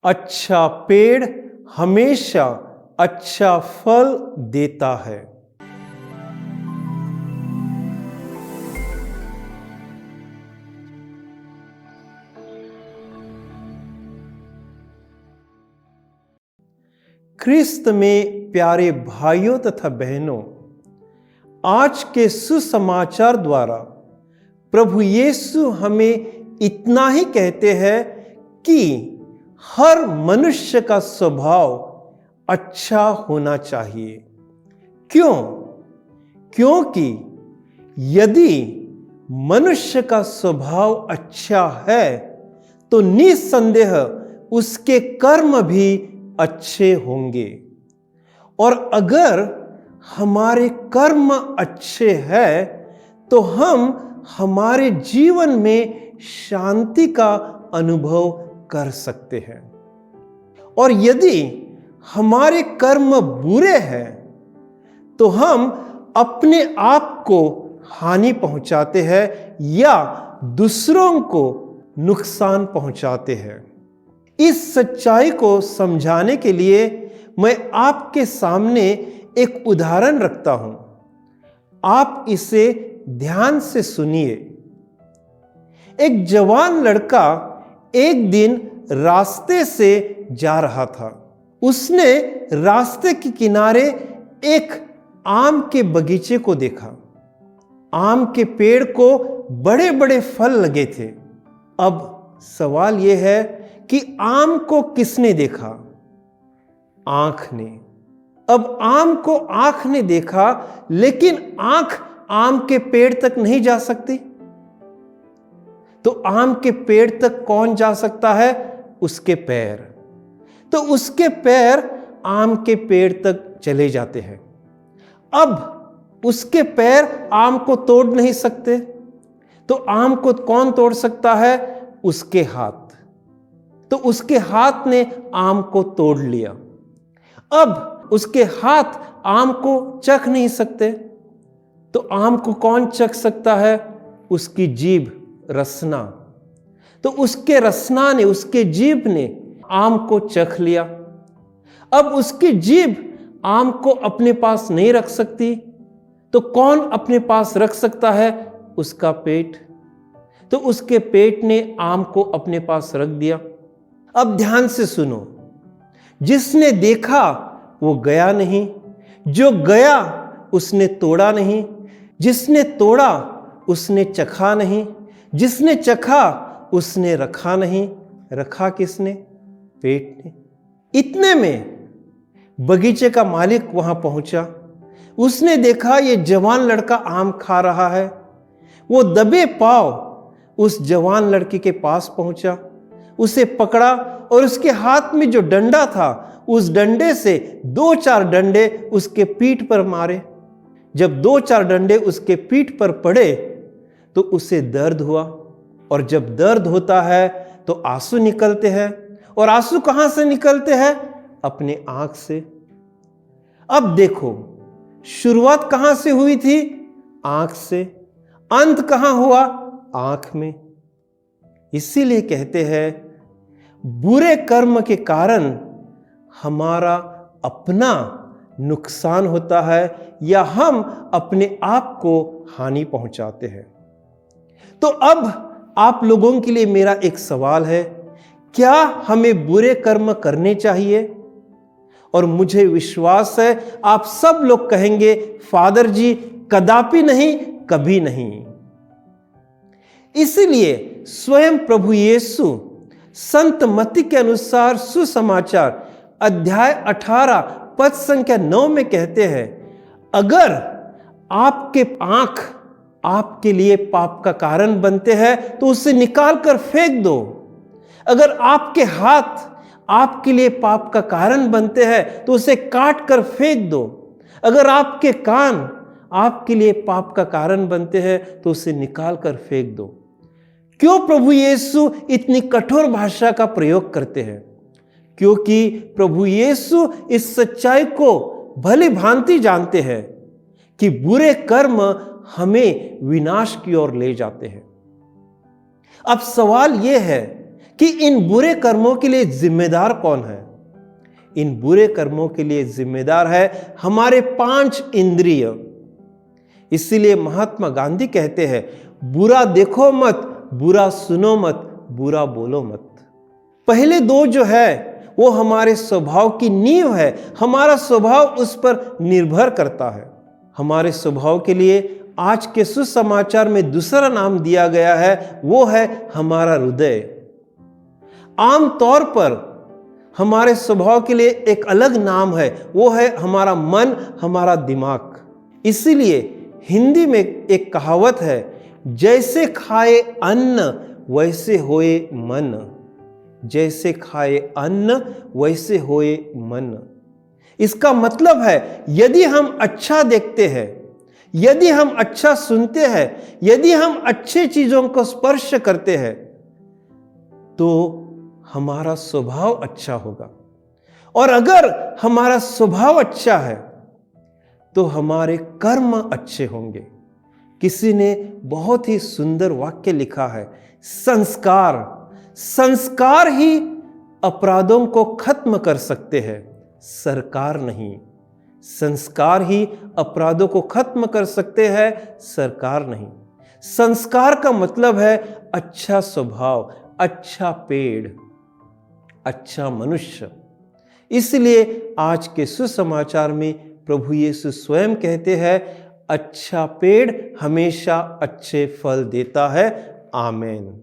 अच्छा पेड़ हमेशा अच्छा फल देता है। ख्रिस्त में प्यारे भाइयों तथा बहनों, आज के सुसमाचार द्वारा प्रभु यीशु हमें इतना ही कहते हैं कि हर मनुष्य का स्वभाव अच्छा होना चाहिए। क्यों? क्योंकि यदि मनुष्य का स्वभाव अच्छा है तो निस्संदेह उसके कर्म भी अच्छे होंगे, और अगर हमारे कर्म अच्छे हैं तो हम हमारे जीवन में शांति का अनुभव कर सकते हैं। और यदि हमारे कर्म बुरे हैं तो हम अपने आप को हानि पहुंचाते हैं या दूसरों को नुकसान पहुंचाते हैं। इस सच्चाई को समझाने के लिए मैं आपके सामने एक उदाहरण रखता हूं। आप इसे ध्यान से सुनिए। एक जवान लड़का एक दिन रास्ते से जा रहा था। उसने रास्ते के किनारे एक आम के बगीचे को देखा। आम के पेड़ को बड़े बड़े फल लगे थे। अब सवाल यह है कि आम को किसने देखा? आंख ने। अब आम को आंख ने देखा, लेकिन आंख आम के पेड़ तक नहीं जा सकती। तो आम के पेड़ तक कौन जा सकता है? उसके पैर। तो उसके पैर आम के पेड़ तक चले जाते हैं। अब उसके पैर आम को तोड़ नहीं सकते, तो आम को कौन तोड़ सकता है? उसके हाथ। तो उसके हाथ ने आम को तोड़ लिया। अब उसके हाथ आम को चख नहीं सकते, तो आम को कौन चख सकता है? उसकी जीभ, रसना। तो उसके रसना ने, उसके जीभ ने आम को चख लिया। अब उसकी जीभ आम को अपने पास नहीं रख सकती, तो कौन अपने पास रख सकता है? उसका पेट। तो उसके पेट ने आम को अपने पास रख दिया। अब ध्यान से सुनो। जिसने देखा वो गया नहीं, जो गया उसने तोड़ा नहीं, जिसने तोड़ा उसने चखा नहीं, जिसने चखा उसने रखा नहीं। रखा किसने? पेट ने। इतने में बगीचे का मालिक वहां पहुंचा। उसने देखा ये जवान लड़का आम खा रहा है। वो दबे पांव उस जवान लड़के के पास पहुंचा, उसे पकड़ा और उसके हाथ में जो डंडा था उस डंडे से 2-4 डंडे उसके पीठ पर मारे। जब 2-4 डंडे उसके पीठ पर पड़े तो उसे दर्द हुआ, और जब दर्द होता है तो आंसू निकलते हैं। और आंसू कहां से निकलते हैं? अपने आंख से। अब देखो, शुरुआत कहां से हुई थी? आंख से। अंत कहां हुआ? आंख में। इसीलिए कहते हैं बुरे कर्म के कारण हमारा अपना नुकसान होता है या हम अपने आप को हानि पहुंचाते हैं। तो अब आप लोगों के लिए मेरा एक सवाल है, क्या हमें बुरे कर्म करने चाहिए? और मुझे विश्वास है आप सब लोग कहेंगे, फादर जी कदापि नहीं, कभी नहीं। इसलिए स्वयं प्रभु यीशु संत मत्ती के अनुसार सुसमाचार अध्याय 18 पद संख्या 9 में कहते हैं, अगर आपके आंख आपके लिए पाप का कारण बनते हैं तो उसे निकाल कर फेंक दो। अगर आपके हाथ आपके लिए पाप का कारण बनते हैं तो उसे काट कर फेंक दो। अगर आपके कान आपके लिए पाप का कारण बनते हैं तो उसे निकाल कर फेंक दो। क्यों प्रभु यीशु इतनी कठोर भाषा का प्रयोग करते हैं? क्योंकि प्रभु यीशु इस सच्चाई को भली भांति जानते हैं कि बुरे कर्म हमें विनाश की ओर ले जाते हैं। अब सवाल यह है कि इन बुरे कर्मों के लिए जिम्मेदार कौन है। इन बुरे कर्मों के लिए जिम्मेदार है हमारे 5 इंद्रिय। इसीलिए महात्मा गांधी कहते हैं, बुरा देखो मत, बुरा सुनो मत, बुरा बोलो मत। पहले 2 जो है वो हमारे स्वभाव की नींव है। हमारा स्वभाव उस पर निर्भर करता है। हमारे स्वभाव के लिए आज के सुसमाचार में दूसरा नाम दिया गया है, वो है हमारा हृदय। आम तौर पर हमारे स्वभाव के लिए एक अलग नाम है, वो है हमारा मन, हमारा दिमाग। इसीलिए हिंदी में एक कहावत है, जैसे खाए अन्न वैसे होए मन। जैसे खाए अन्न वैसे होए मन। इसका मतलब है यदि हम अच्छा देखते हैं, यदि हम अच्छा सुनते हैं, यदि हम अच्छे चीजों को स्पर्श करते हैं, तो हमारा स्वभाव अच्छा होगा। और अगर हमारा स्वभाव अच्छा है तो हमारे कर्म अच्छे होंगे। किसी ने बहुत ही सुंदर वाक्य लिखा है, संस्कार ही अपराधों को खत्म कर सकते हैं, सरकार नहीं। संस्कार ही अपराधों को खत्म कर सकते हैं, सरकार नहीं। संस्कार का मतलब है अच्छा स्वभाव, अच्छा पेड़, अच्छा मनुष्य। इसलिए आज के सुसमाचार में प्रभु यीशु स्वयं कहते हैं, अच्छा पेड़ हमेशा अच्छे फल देता है। आमीन।